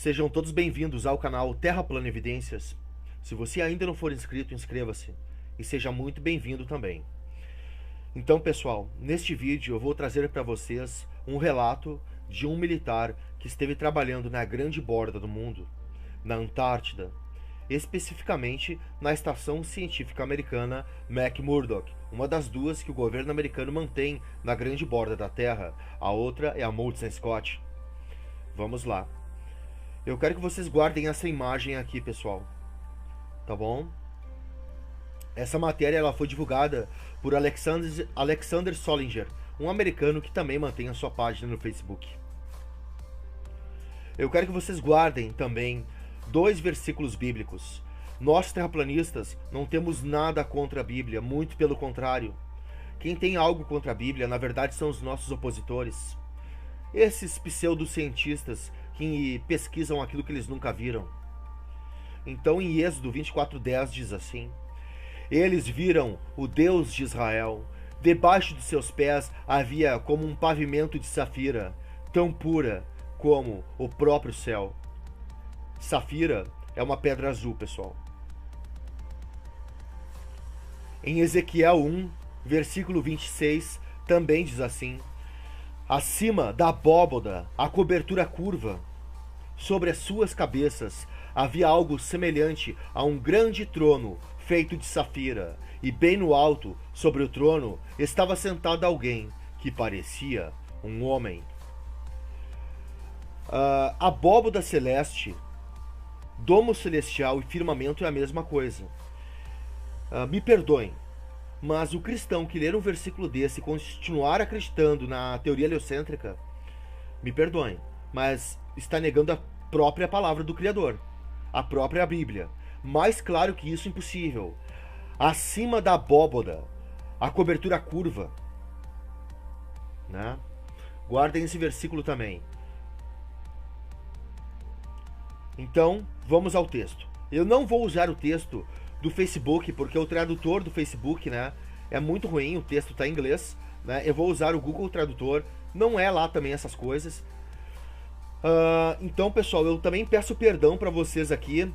Sejam todos bem-vindos ao canal Terra Plana Evidências. Se você ainda não for inscrito, inscreva-se e seja muito bem-vindo também. Então, pessoal, neste vídeo eu vou trazer para vocês um relato de um militar que esteve trabalhando na grande borda do mundo, na Antártida, especificamente na Estação Científica Americana McMurdo, uma das duas que o governo americano mantém na grande borda da Terra. A outra é a Molson Scott. Vamos lá. Eu quero que vocês guardem essa imagem aqui, pessoal. Tá bom? Essa matéria ela foi divulgada por Alexander Solinger, um americano que também mantém a sua página no Facebook. Eu quero que vocês guardem também 2 versículos bíblicos. Nós, terraplanistas, não temos nada contra a Bíblia, muito pelo contrário. Quem tem algo contra a Bíblia, na verdade, são os nossos opositores. Esses pseudocientistas que pesquisam aquilo que eles nunca viram. Então, em Êxodo 24:10 diz assim: eles viram o Deus de Israel. Debaixo de seus pés havia como um pavimento de safira, tão pura como o próprio céu. Safira é uma pedra azul, pessoal. Em Ezequiel 1, versículo 26, também diz assim: acima da abóboda, a cobertura curva. Sobre as suas cabeças havia algo semelhante a um grande trono feito de safira, e bem no alto, sobre o trono, estava sentado alguém que parecia um homem. Abóboda celeste, domo celestial e firmamento é a mesma coisa. Me perdoem, mas o cristão que ler um versículo desse e continuar acreditando na teoria heliocêntrica, me perdoem, mas está negando a própria palavra do Criador, a própria Bíblia. Mais claro que isso, impossível. Acima da abóboda, a cobertura curva, né? Guardem esse versículo também. Então, vamos ao texto. Eu não vou usar o texto do Facebook, porque o tradutor do Facebook, né, é muito ruim, o texto está em inglês, né? Eu vou usar o Google Tradutor, não é lá também essas coisas. Então, pessoal, eu também peço perdão para vocês aqui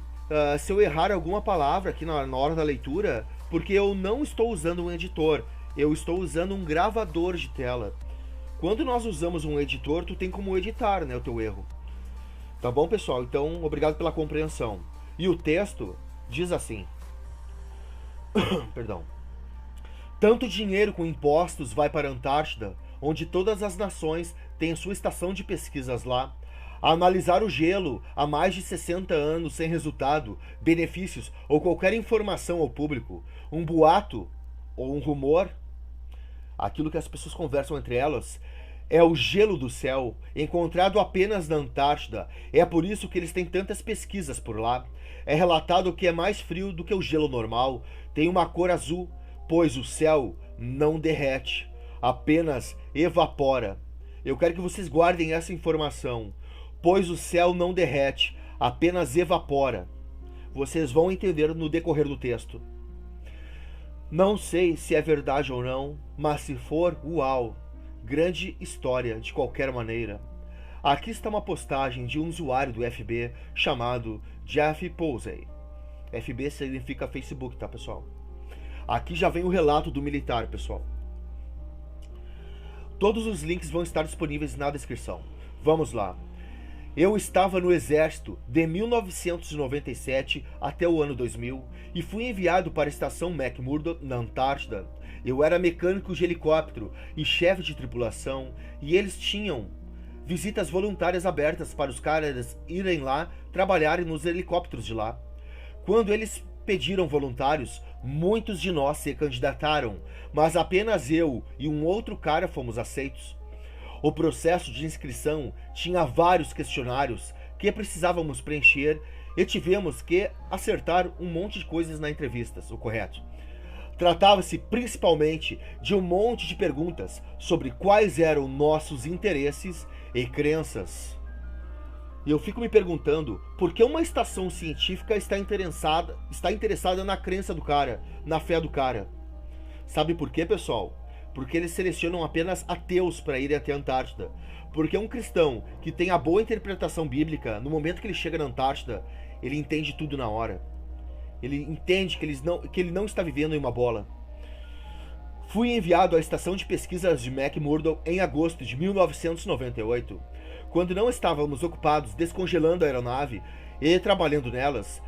se eu errar alguma palavra aqui na hora da leitura, porque eu não estou usando um editor, eu estou usando um gravador de tela. Quando nós usamos um editor, tu tem como editar, né, o teu erro. Tá bom, pessoal? Então, obrigado pela compreensão. E o texto diz assim: perdão. Tanto dinheiro com impostos vai para a Antártida, onde todas as nações têm sua estação de pesquisas lá, a analisar o gelo há mais de 60 anos sem resultado, benefícios ou qualquer informação ao público, um boato ou um rumor, aquilo que as pessoas conversam entre elas, é o gelo do céu, encontrado apenas na Antártida. É por isso que eles têm tantas pesquisas por lá. É relatado que é mais frio do que o gelo normal, tem uma cor azul, pois o céu não derrete, apenas evapora. Eu quero que vocês guardem essa informação. Pois o céu não derrete, apenas evapora. Vocês vão entender no decorrer do texto. Não sei se é verdade ou não, mas se for, uau! Grande história de qualquer maneira. Aqui está uma postagem de um usuário do FB chamado Jeff Posey. FB significa Facebook, tá, pessoal? Aqui já vem o relato do militar, pessoal. Todos os links vão estar disponíveis na descrição. Vamos lá. Eu estava no exército de 1997 até o ano 2000 e fui enviado para a estação McMurdo, na Antártida. Eu era mecânico de helicóptero e chefe de tripulação, e eles tinham visitas voluntárias abertas para os caras irem lá trabalharem nos helicópteros de lá. Quando eles pediram voluntários, muitos de nós se candidataram, mas apenas eu e um outro cara fomos aceitos. O processo de inscrição tinha vários questionários que precisávamos preencher e tivemos que acertar um monte de coisas na entrevista, o correto. Tratava-se principalmente de um monte de perguntas sobre quais eram nossos interesses e crenças. E eu fico me perguntando por que uma estação científica está interessada na crença do cara, na fé do cara. Sabe por quê, pessoal? porque eles selecionam apenas ateus para irem até a Antártida. Porque um cristão que tem a boa interpretação bíblica, no momento que ele chega na Antártida, ele entende tudo na hora. Ele entende que ele não está vivendo em uma bola. Fui enviado à estação de pesquisas de McMurdo em agosto de 1998. Quando não estávamos ocupados descongelando a aeronave e trabalhando nelas,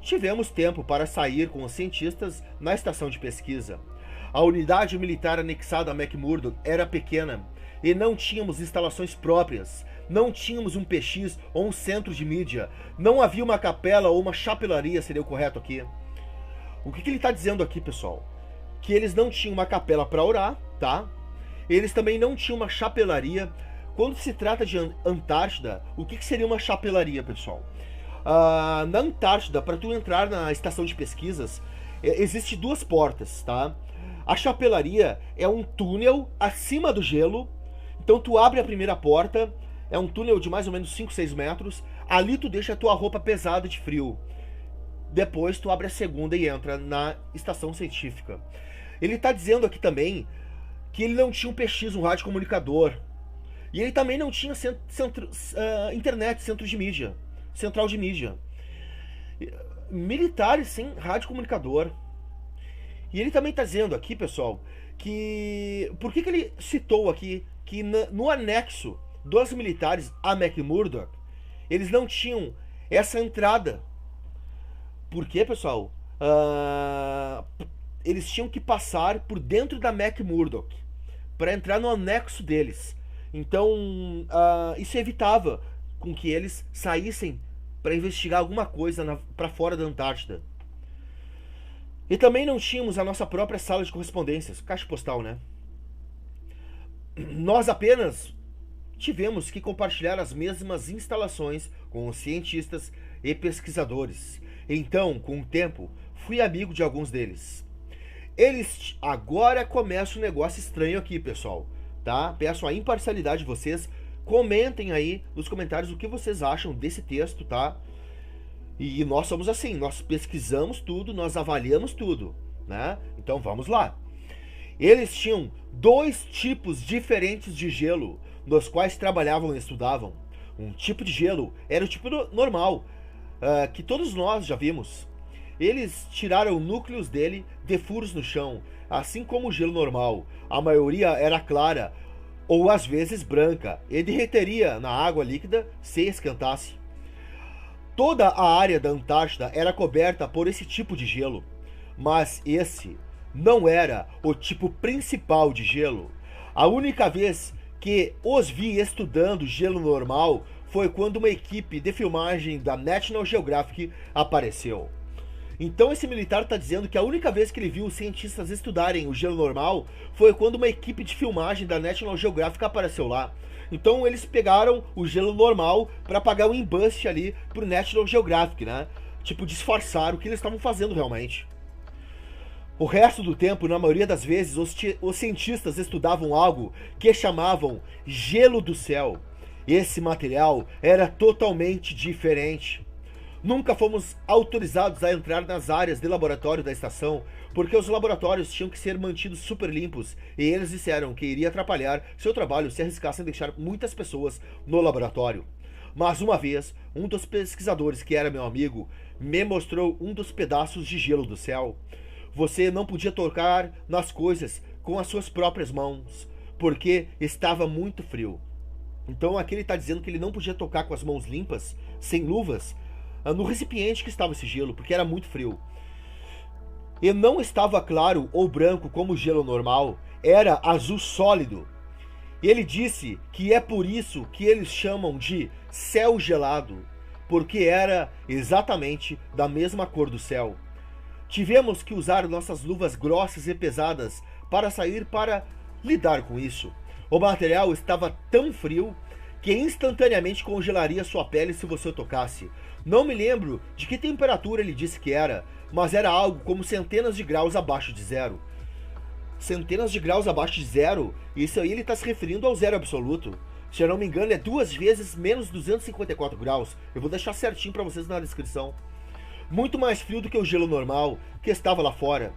tivemos tempo para sair com os cientistas na estação de pesquisa. A unidade militar anexada a McMurdo era pequena e não tínhamos instalações próprias. Não tínhamos um PX ou um centro de mídia. Não havia uma capela ou uma chapelaria, seria o correto aqui. O que ele está dizendo aqui, pessoal? Que eles não tinham uma capela para orar, tá? Eles também não tinham uma chapelaria. Quando se trata de Antártida, o que seria uma chapelaria, pessoal? Na Antártida, para tu entrar na estação de pesquisas, existem duas portas, tá? A chapelaria é um túnel acima do gelo. Então tu abre a primeira porta, é um túnel de mais ou menos 5, 6 metros. Ali tu deixa a tua roupa pesada de frio. Depois tu abre a segunda e entra na estação científica. Ele está dizendo aqui também que ele não tinha um PX, um rádio comunicador. E ele também não tinha internet, centro de mídia, central de mídia. Militares sem rádio comunicador. E ele também está dizendo aqui, pessoal, que... Por que ele citou aqui que no anexo dos militares a McMurdo, eles não tinham essa entrada? Por quê, pessoal? Eles tinham que passar por dentro da McMurdo para entrar no anexo deles. Então, isso evitava com que eles saíssem para investigar alguma coisa para fora da Antártida. E também não tínhamos a nossa própria sala de correspondências, caixa postal, né? Nós apenas tivemos que compartilhar as mesmas instalações com os cientistas e pesquisadores. Então, com o tempo, fui amigo de alguns deles. Agora começa um negócio estranho aqui, pessoal, tá? Peço a imparcialidade de vocês. Comentem aí nos comentários o que vocês acham desse texto, tá? E nós somos assim, nós pesquisamos tudo, nós avaliamos tudo, né? Então vamos lá. Eles tinham 2 tipos diferentes de gelo, nos quais trabalhavam e estudavam. Um tipo de gelo era o tipo normal, que todos nós já vimos. Eles tiraram núcleos dele de furos no chão, assim como o gelo normal. A maioria era clara, ou às vezes branca, e derreteria na água líquida se esquentasse. Toda a área da Antártida era coberta por esse tipo de gelo, mas esse não era o tipo principal de gelo. A única vez que os vi estudando gelo normal foi quando uma equipe de filmagem da National Geographic apareceu. Então esse militar está dizendo que a única vez que ele viu os cientistas estudarem o gelo normal foi quando uma equipe de filmagem da National Geographic apareceu lá. Então eles pegaram o gelo normal para pagar um embuste ali pro National Geographic, né? Tipo, disfarçar o que eles estavam fazendo realmente. O resto do tempo, na maioria das vezes, os cientistas estudavam algo que chamavam gelo do céu. Esse material era totalmente diferente. Nunca fomos autorizados a entrar nas áreas de laboratório da estação, porque os laboratórios tinham que ser mantidos super limpos, e eles disseram que iria atrapalhar seu trabalho se arriscassem deixar muitas pessoas no laboratório. Mas uma vez, um dos pesquisadores, que era meu amigo, me mostrou um dos pedaços de gelo do céu. Você não podia tocar nas coisas com as suas próprias mãos, porque estava muito frio. Então aqui ele está dizendo que ele não podia tocar com as mãos limpas, sem luvas, no recipiente que estava esse gelo, porque era muito frio. E não estava claro ou branco como o gelo normal, era azul sólido. Ele disse que é por isso que eles chamam de céu gelado, porque era exatamente da mesma cor do céu. Tivemos que usar nossas luvas grossas e pesadas para sair para lidar com isso. O material estava tão frio que instantaneamente congelaria sua pele se você o tocasse. Não me lembro de que temperatura ele disse que era, mas era algo como centenas de graus abaixo de zero. Centenas de graus abaixo de zero? Isso aí ele está se referindo ao zero absoluto. Se eu não me engano, é 2 vezes menos 254 graus. Eu vou deixar certinho para vocês na descrição. Muito mais frio do que o gelo normal que estava lá fora.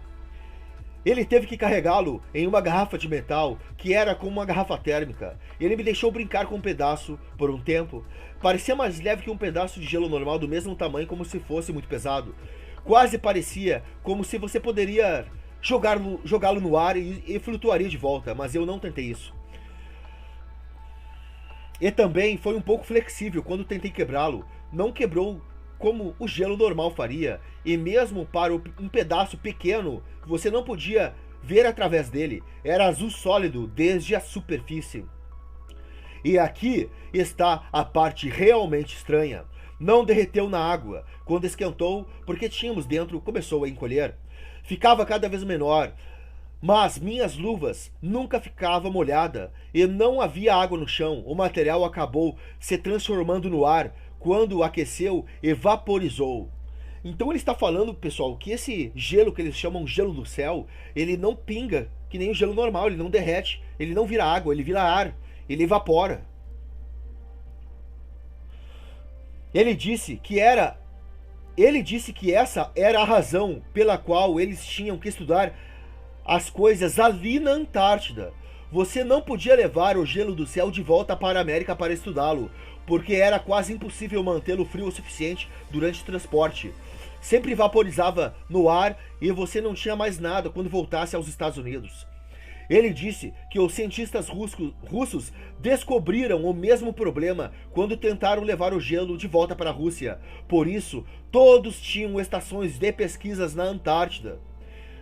Ele teve que carregá-lo em uma garrafa de metal que era como uma garrafa térmica. Ele me deixou brincar com um pedaço por um tempo. Parecia mais leve que um pedaço de gelo normal do mesmo tamanho, como se fosse muito pesado. Quase parecia como se você poderia jogá-lo no ar e flutuaria de volta, mas eu não tentei isso. E também foi um pouco flexível quando tentei quebrá-lo. Não quebrou como o gelo normal faria, e mesmo para um pedaço pequeno, você não podia ver através dele. Era azul sólido desde a superfície. E aqui está a parte realmente estranha. Não derreteu na água. Quando esquentou, porque tínhamos dentro, começou a encolher. Ficava cada vez menor, mas minhas luvas nunca ficavam molhadas e não havia água no chão. O material acabou se transformando no ar quando aqueceu e vaporizou. Então ele está falando, pessoal, que esse gelo que eles chamam gelo do céu, ele não pinga que nem o gelo normal, ele não derrete, ele não vira água, ele vira ar, ele evapora. Ele disse que essa era a razão pela qual eles tinham que estudar as coisas ali na Antártida. Você não podia levar o gelo do céu de volta para a América para estudá-lo, porque era quase impossível mantê-lo frio o suficiente durante o transporte. Sempre vaporizava no ar e você não tinha mais nada quando voltasse aos Estados Unidos. Ele disse que os cientistas russos descobriram o mesmo problema quando tentaram levar o gelo de volta para a Rússia. Por isso, todos tinham estações de pesquisas na Antártida.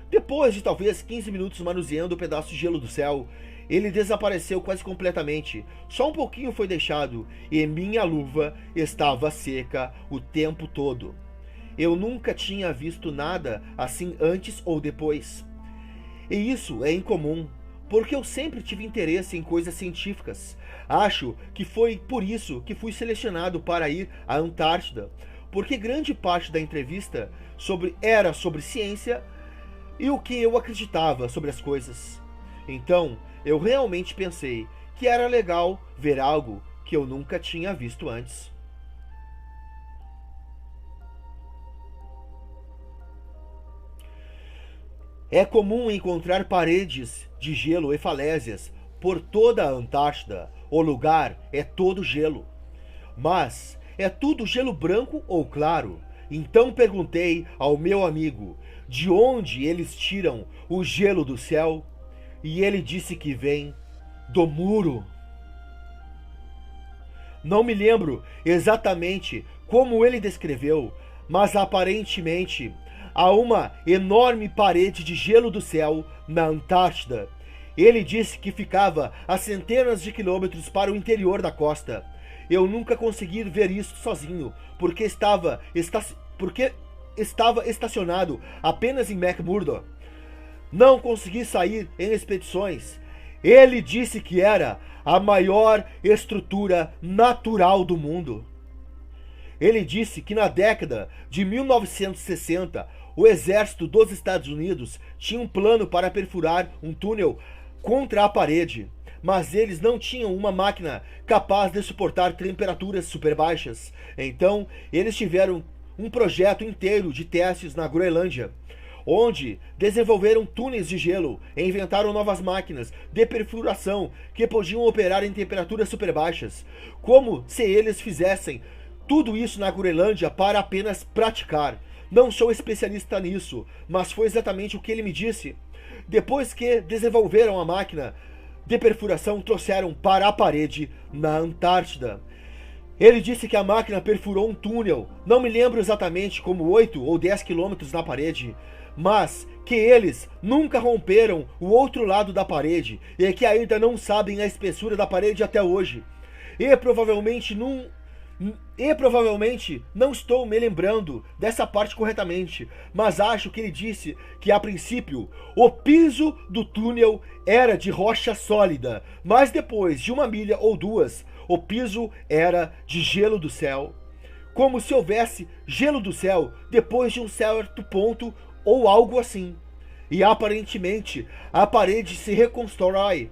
Depois de talvez 15 minutos manuseando o pedaço de gelo do céu, ele desapareceu quase completamente. Só um pouquinho foi deixado e minha luva estava seca o tempo todo. Eu nunca tinha visto nada assim antes ou depois. E isso é incomum, porque eu sempre tive interesse em coisas científicas. Acho que foi por isso que fui selecionado para ir à Antártida, porque grande parte da entrevista era sobre ciência e o que eu acreditava sobre as coisas. Então, eu realmente pensei que era legal ver algo que eu nunca tinha visto antes. É comum encontrar paredes de gelo e falésias por toda a Antártida. O lugar é todo gelo. Mas é tudo gelo branco ou claro? Então perguntei ao meu amigo de onde eles tiram o gelo do céu, e ele disse que vem do muro. Não me lembro exatamente como ele descreveu, mas aparentemente há uma enorme parede de gelo do céu na Antártida. Ele disse que ficava a centenas de quilômetros para o interior da costa. Eu nunca consegui ver isso sozinho, porque estava estacionado apenas em McMurdo. Não consegui sair em expedições. Ele disse que era a maior estrutura natural do mundo. Ele disse que na década de 1960, o exército dos Estados Unidos tinha um plano para perfurar um túnel contra a parede, mas eles não tinham uma máquina capaz de suportar temperaturas super baixas. Então, eles tiveram um projeto inteiro de testes na Groenlândia, onde desenvolveram túneis de gelo e inventaram novas máquinas de perfuração que podiam operar em temperaturas super baixas, como se eles fizessem tudo isso na Groenlândia para apenas praticar. Não sou especialista nisso, mas foi exatamente o que ele me disse. Depois que desenvolveram a máquina de perfuração, trouxeram para a parede na Antártida. Ele disse que a máquina perfurou um túnel, não me lembro exatamente, como 8 ou 10 quilômetros na parede, mas que eles nunca romperam o outro lado da parede e que ainda não sabem a espessura da parede até hoje. E provavelmente não estou me lembrando dessa parte corretamente, mas acho que ele disse que a princípio o piso do túnel era de rocha sólida, mas depois de 1 milha ou 2, o piso era de gelo do céu. Como se houvesse gelo do céu depois de um certo ponto ou algo assim. E aparentemente a parede se reconstrói.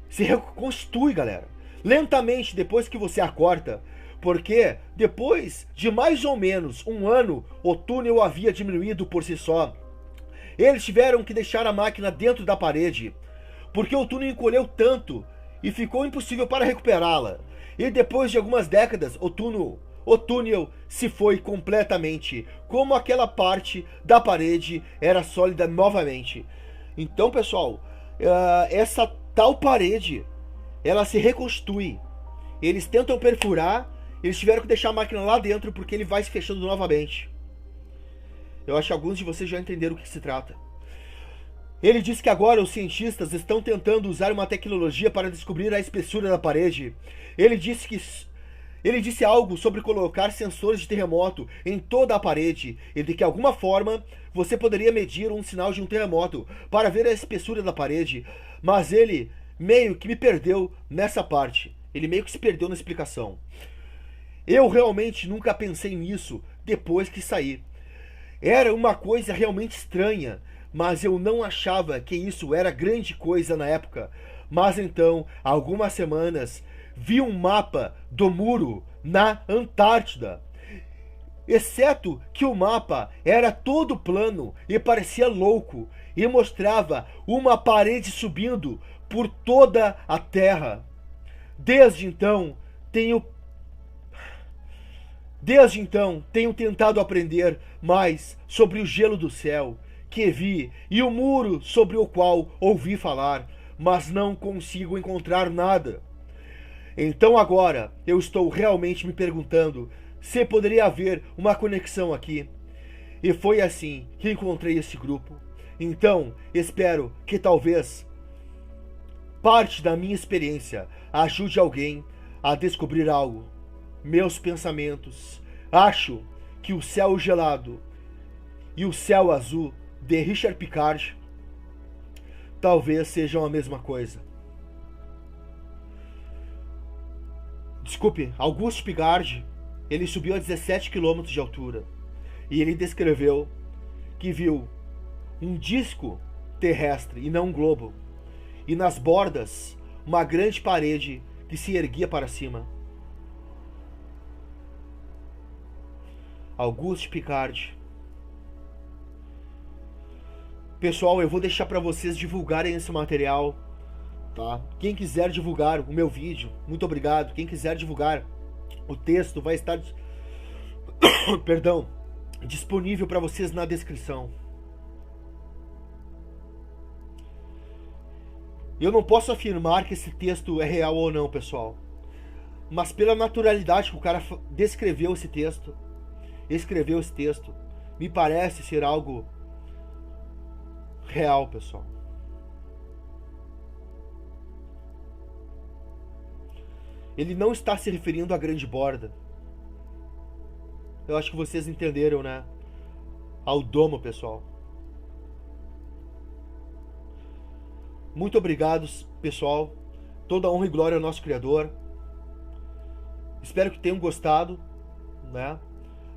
Se reconstitui, galera. Lentamente depois que você a corta. Porque depois de mais ou menos 1 ano, o túnel havia diminuído por si só. Eles tiveram que deixar a máquina dentro da parede, porque o túnel encolheu tanto e ficou impossível para recuperá-la. E depois de algumas décadas, o túnel se foi completamente, como aquela parte da parede era sólida novamente. Então, pessoal, essa tal parede, ela se reconstitui. Eles tentam perfurar, eles tiveram que deixar a máquina lá dentro porque ele vai se fechando novamente. Eu acho que alguns de vocês já entenderam o que se trata. Ele disse que agora os cientistas estão tentando usar uma tecnologia para descobrir a espessura da parede. Ele disse algo sobre colocar sensores de terremoto em toda a parede e de que, de alguma forma, você poderia medir um sinal de um terremoto para ver a espessura da parede. Mas ele meio que me perdeu nessa parte. Ele meio que se perdeu na explicação. Eu realmente nunca pensei nisso depois que saí. Era uma coisa realmente estranha, mas eu não achava que isso era grande coisa na época. Mas então, há algumas semanas, vi um mapa do muro na Antártida. Exceto que o mapa era todo plano e parecia louco e mostrava uma parede subindo por toda a Terra. Desde então, tenho tentado aprender mais sobre o gelo do céu que vi e o muro sobre o qual ouvi falar, mas não consigo encontrar nada. Então agora eu estou realmente me perguntando se poderia haver uma conexão aqui. E foi assim que encontrei esse grupo. Então espero que talvez parte da minha experiência ajude alguém a descobrir algo. Meus pensamentos. Acho que o céu gelado e o céu azul de Richard Picard talvez sejam a mesma coisa. Desculpe, Auguste Picard, ele subiu a 17 km de altura e ele descreveu que viu um disco terrestre e não um globo, e nas bordas uma grande parede que se erguia para cima. Auguste Picard. Pessoal, eu vou deixar para vocês divulgarem esse material, tá? Quem quiser divulgar o meu vídeo, muito obrigado. Quem quiser divulgar o texto vai estar perdão, disponível para vocês na descrição. Eu não posso afirmar que esse texto é real ou não, pessoal, mas pela naturalidade que o cara escreveu esse texto, me parece ser algo real, pessoal. Ele não está se referindo à grande borda. Eu acho que vocês entenderam, né? Ao domo, pessoal. Muito obrigado, pessoal. Toda honra e glória ao nosso Criador. Espero que tenham gostado, né?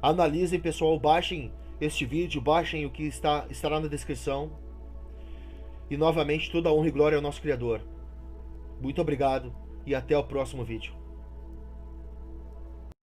Analisem, pessoal, baixem este vídeo, baixem o que estará na descrição. E novamente, toda honra e glória ao nosso Criador. Muito obrigado e até o próximo vídeo.